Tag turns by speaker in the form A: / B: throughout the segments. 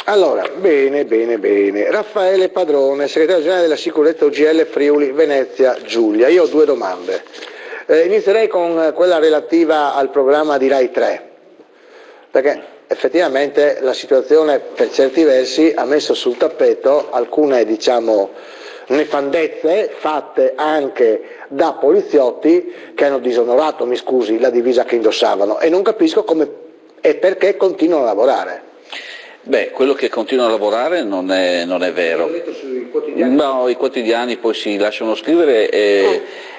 A: Allora, bene. Raffaele Padrone, segretario generale della sicurezza UGL Friuli Venezia Giulia. Io ho due domande. Inizierei con quella relativa al programma di Rai 3, perché effettivamente la situazione per certi versi ha messo sul tappeto alcune, nefandezze fatte anche da poliziotti che hanno disonorato, mi scusi, la divisa che indossavano, e non capisco come e perché continuano a lavorare.
B: Beh, quello che continua a lavorare non è vero.
A: L'ho letto sui quotidiani.
B: No, i quotidiani poi si lasciano scrivere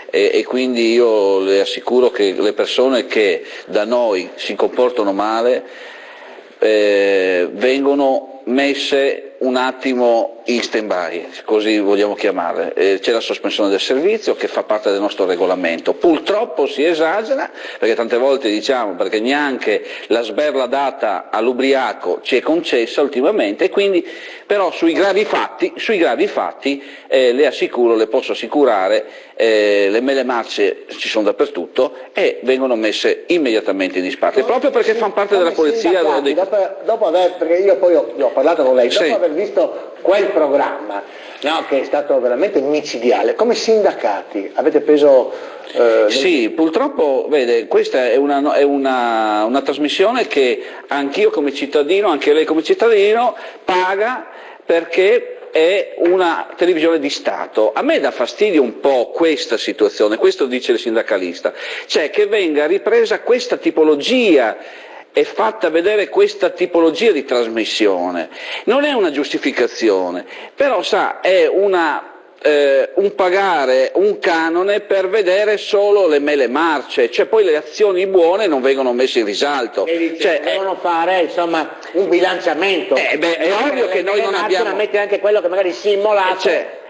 B: e quindi io le assicuro che le persone che da noi si comportano male vengono messe un attimo in stand-by, così vogliamo chiamare. C'è la sospensione del servizio che fa parte del nostro regolamento. Purtroppo si esagera, perché tante volte diciamo perché neanche la sberla data all'ubriaco ci è concessa ultimamente, e quindi però sui gravi fatti le posso assicurare, le mele marce ci sono dappertutto e vengono messe immediatamente in disparte, proprio perché fanno parte della polizia.
A: Perché io poi ho parlato con lei, dopo aver visto quel programma, no, che è stato veramente micidiale, come sindacati avete preso...
B: Sì, purtroppo, vede, questa è una trasmissione che anch'io come cittadino, anche lei come cittadino, paga perché è una televisione di Stato. A me dà fastidio un po' questa situazione, questo dice il sindacalista, cioè che venga ripresa questa tipologia e fatta vedere questa tipologia di trasmissione. Non è una giustificazione, però sa, è un pagare un canone per vedere solo le mele marce, cioè poi le azioni buone non vengono messe in risalto.
A: Devono fare insomma un bilanciamento.
B: È ovvio che noi non abbiamo...
A: Mettere anche quello che magari si immolato.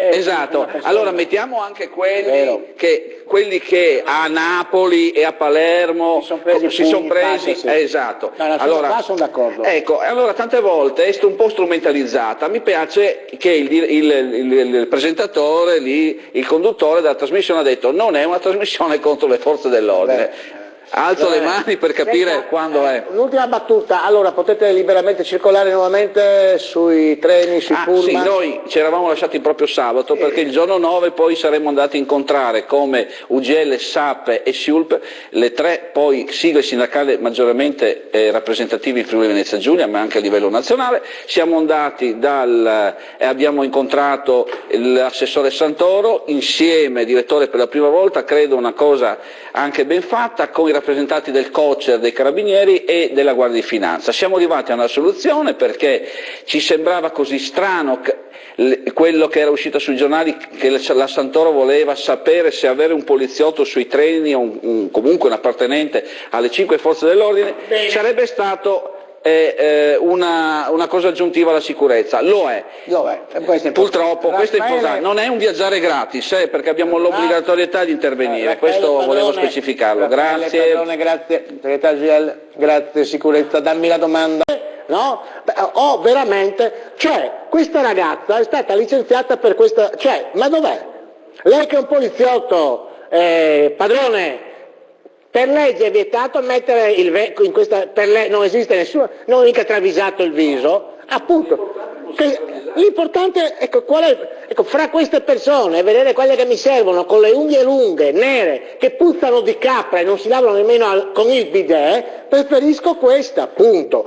B: Esatto, allora mettiamo anche quelli che a Napoli e a Palermo si sono presi,
A: sì.
B: Esatto.
A: No,
B: allora,
A: sono d'accordo.
B: Ecco, allora tante volte è un po' strumentalizzata. Mi piace che il presentatore, il conduttore della trasmissione ha detto non è una trasmissione contro le forze dell'ordine. Alzo le mani per capire quando è.
A: Un'ultima battuta, allora potete liberamente circolare nuovamente sui treni, sui pullman?
B: Sì, noi ci eravamo lasciati proprio sabato perché il giorno 9 poi saremmo andati a incontrare come UGL, SAP e SIULP, le tre poi sigle sindacali maggiormente rappresentative in Friuli Venezia Giulia, ma anche a livello nazionale. Siamo andati e abbiamo incontrato l'assessore Santoro, insieme, direttore per la prima volta, credo una cosa anche ben fatta, con i rappresentanti del COCER, dei Carabinieri e della Guardia di Finanza. Siamo arrivati a una soluzione perché ci sembrava così strano quello che era uscito sui giornali, che la Santoro voleva sapere se avere un poliziotto sui treni o comunque un appartenente alle 5 forze dell'ordine sarebbe stato una cosa aggiuntiva alla sicurezza. Lo è. Purtroppo questo è importante, non è un viaggiare gratis, perché abbiamo l'obbligatorietà di intervenire, questo volevo specificarlo. Grazie.
A: Grazie, segretario GL, grazie sicurezza. Dammi la domanda. No? Veramente, cioè questa ragazza è stata licenziata per questa, cioè, ma dov'è? Lei che è un poliziotto, Padrone, per legge è vietato mettere in questa, per lei non esiste nessuno, non è mica travisato il viso, appunto. L'importante fra queste persone, vedere quelle che mi servono con le unghie lunghe, nere, che puzzano di capra e non si lavano nemmeno con il bidet, preferisco questa, punto.